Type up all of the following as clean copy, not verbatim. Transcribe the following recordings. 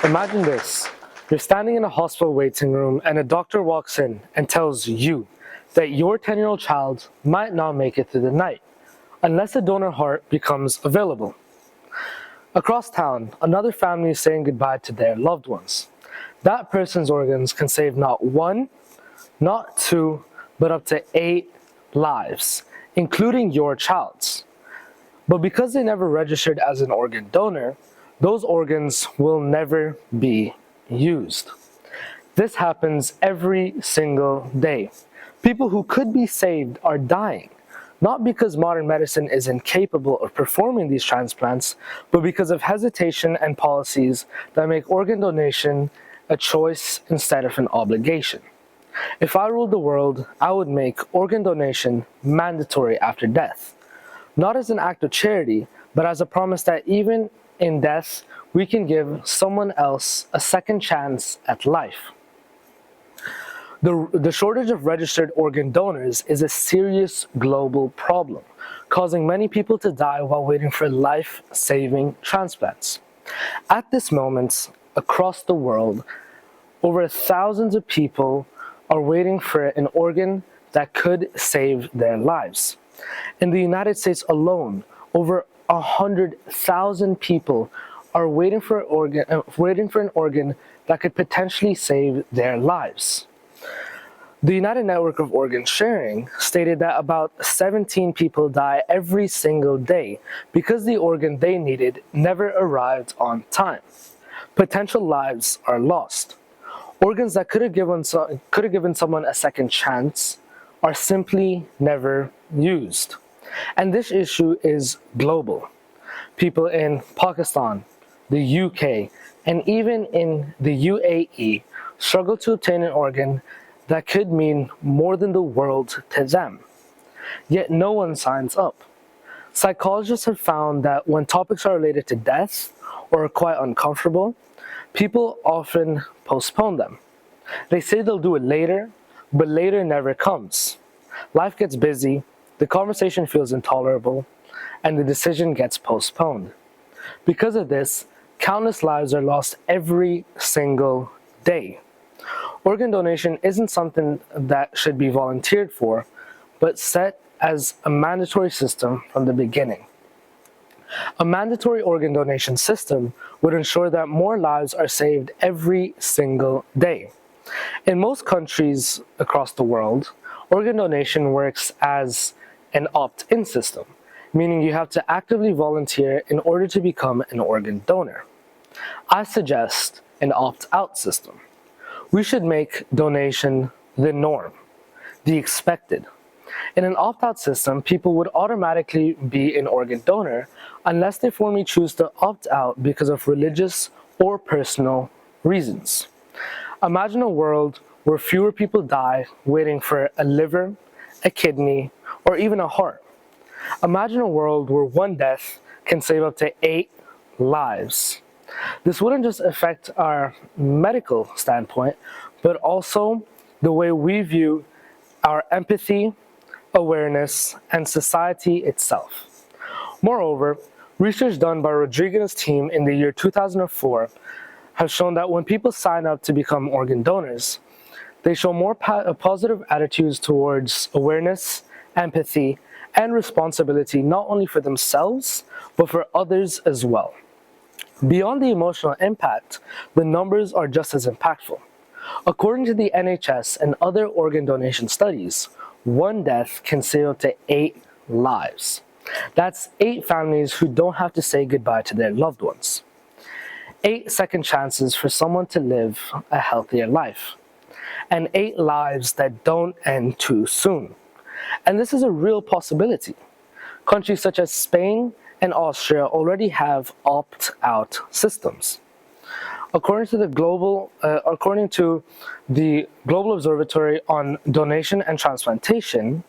Imagine this. You're standing in a hospital waiting room and a doctor walks in and tells you that your 10-year-old child might not make it through the night unless a donor heart becomes available. Across town, another family is saying goodbye to their loved ones. That person's organs can save not one, not two, but up to 8 lives, including your child's. But because they never registered as an organ donor, those organs will never be used. This happens every single day. People who could be saved are dying, not because modern medicine is incapable of performing these transplants, but because of hesitation and policies that make organ donation a choice instead of an obligation. If I ruled the world, I would make organ donation mandatory after death, not as an act of charity, but as a promise that even in death, we can give someone else a second chance at life. The shortage of registered organ donors is a serious global problem, causing many people to die while waiting for life-saving transplants. At this moment, across the world, over thousands of people are waiting for an organ that could save their lives. In the United States alone, over 100,000 people are waiting for an organ that could potentially save their lives. The United Network of Organ Sharing stated that about 17 people die every single day because the organ they needed never arrived on time. Potential lives are lost. Organs that could have given someone a second chance are simply never used. And this issue is global. People in Pakistan, the UK, and even in the UAE struggle to obtain an organ that could mean more than the world to them. Yet no one signs up. Psychologists have found that when topics are related to death or are quite uncomfortable, people often postpone them. They say they'll do it later, but later never comes. Life gets busy, the conversation feels intolerable, and the decision gets postponed. Because of this, countless lives are lost every single day. Organ donation isn't something that should be volunteered for, but set as a mandatory system from the beginning. A mandatory organ donation system would ensure that more lives are saved every single day. In most countries across the world, organ donation works as an opt-in system, meaning you have to actively volunteer in order to become an organ donor. I suggest an opt-out system. We should make donation the norm, the expected. In an opt-out system, people would automatically be an organ donor unless they formally choose to opt out because of religious or personal reasons. Imagine a world where fewer people die waiting for a liver, a kidney, or even a heart. Imagine a world where one death can save up to 8 lives. This wouldn't just affect our medical standpoint, but also the way we view our empathy, awareness, and society itself. Moreover, research done by Rodriguez's team in the year 2004 has shown that when people sign up to become organ donors, they show more positive attitudes towards awareness, empathy, and responsibility not only for themselves, but for others as well. Beyond the emotional impact, the numbers are just as impactful. According to the NHS and other organ donation studies, one death can save up to 8 lives. That's 8 families who don't have to say goodbye to their loved ones. 8 second chances for someone to live a healthier life. And 8 lives that don't end too soon. And this is a real possibility. Countries such as Spain and Austria already have opt-out systems. According to the Global Observatory on Donation and Transplantation,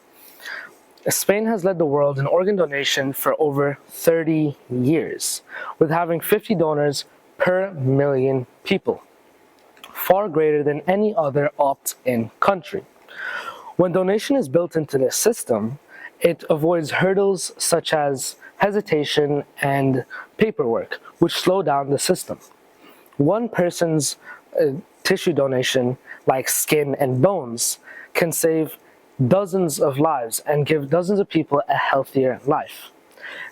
Spain has led the world in organ donation for over 30 years, with having 50 donors per million people, far greater than any other opt-in country. When donation is built into this system, it avoids hurdles such as hesitation and paperwork, which slow down the system. One person's tissue donation, like skin and bones, can save dozens of lives and give dozens of people a healthier life.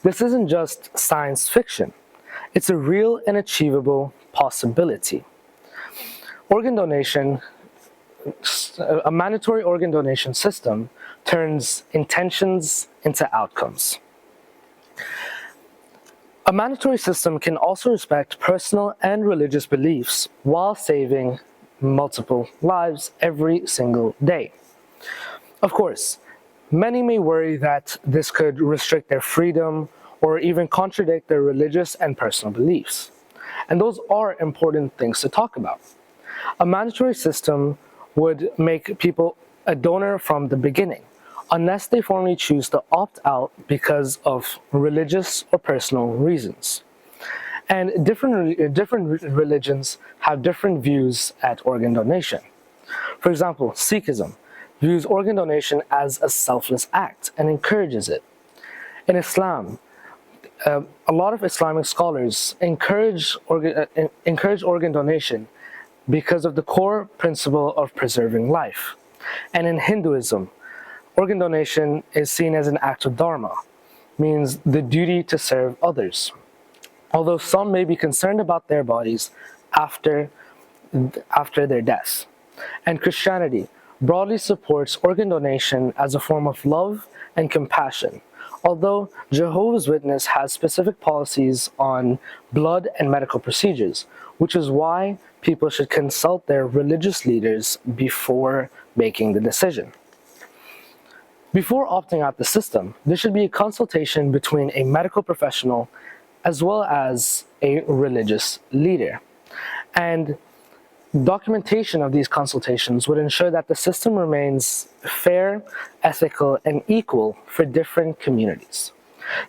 This isn't just science fiction. It's a real and achievable possibility. Organ donation, a mandatory organ donation system, turns intentions into outcomes. A mandatory system can also respect personal and religious beliefs while saving multiple lives every single day. Of course, many may worry that this could restrict their freedom or even contradict their religious and personal beliefs. And those are important things to talk about. A mandatory system would make people a donor from the beginning, unless they formally choose to opt out because of religious or personal reasons. And different religions have different views at organ donation. For example, Sikhism views organ donation as a selfless act and encourages it. In Islam, a lot of Islamic scholars encourage organ donation because of the core principle of preserving life. And in Hinduism, organ donation is seen as an act of dharma, means the duty to serve others. Although some may be concerned about their bodies after their death. And Christianity broadly supports organ donation as a form of love and compassion, although Jehovah's Witness has specific policies on blood and medical procedures, which is why people should consult their religious leaders before making the decision. Before opting out the system, there should be a consultation between a medical professional as well as a religious leader. And documentation of these consultations would ensure that the system remains fair, ethical, and equal for different communities.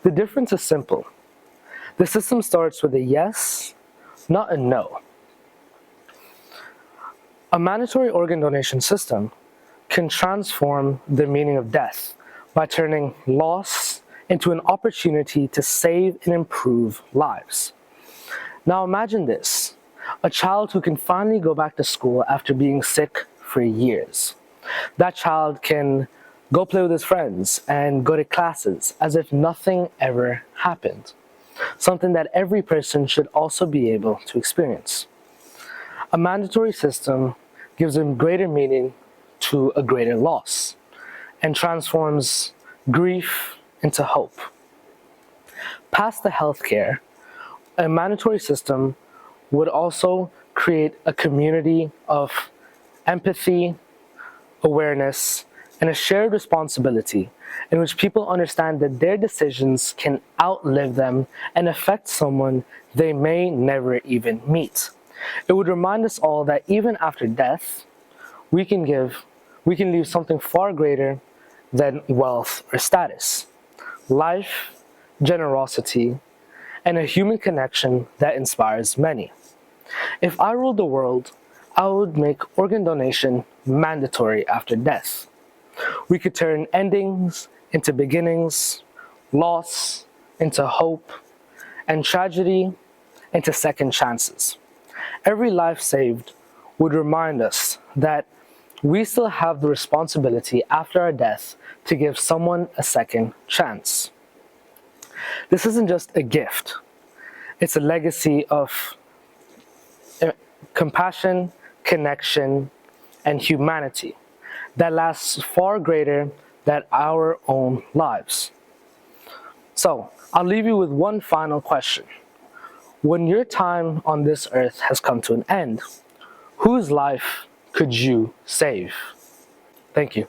The difference is simple. The system starts with a yes, not a no. A mandatory organ donation system can transform the meaning of death by turning loss into an opportunity to save and improve lives. Now imagine this, a child who can finally go back to school after being sick for years. That child can go play with his friends and go to classes as if nothing ever happened, something that every person should also be able to experience. A mandatory system gives him greater meaning to a greater loss and transforms grief into hope. Past the healthcare, a mandatory system would also create a community of empathy, awareness, and a shared responsibility in which people understand that their decisions can outlive them and affect someone they may never even meet. It would remind us all that even after death, we can leave something far greater than wealth or status. Life, generosity, and a human connection that inspires many. If I ruled the world, I would make organ donation mandatory after death. We could turn endings into beginnings, loss into hope, and tragedy into second chances. Every life saved would remind us that we still have the responsibility after our death to give someone a second chance. This isn't just a gift, it's a legacy of compassion, connection, and humanity that lasts far greater than our own lives. So, I'll leave you with one final question. When your time on this earth has come to an end, whose life could you save? Thank you.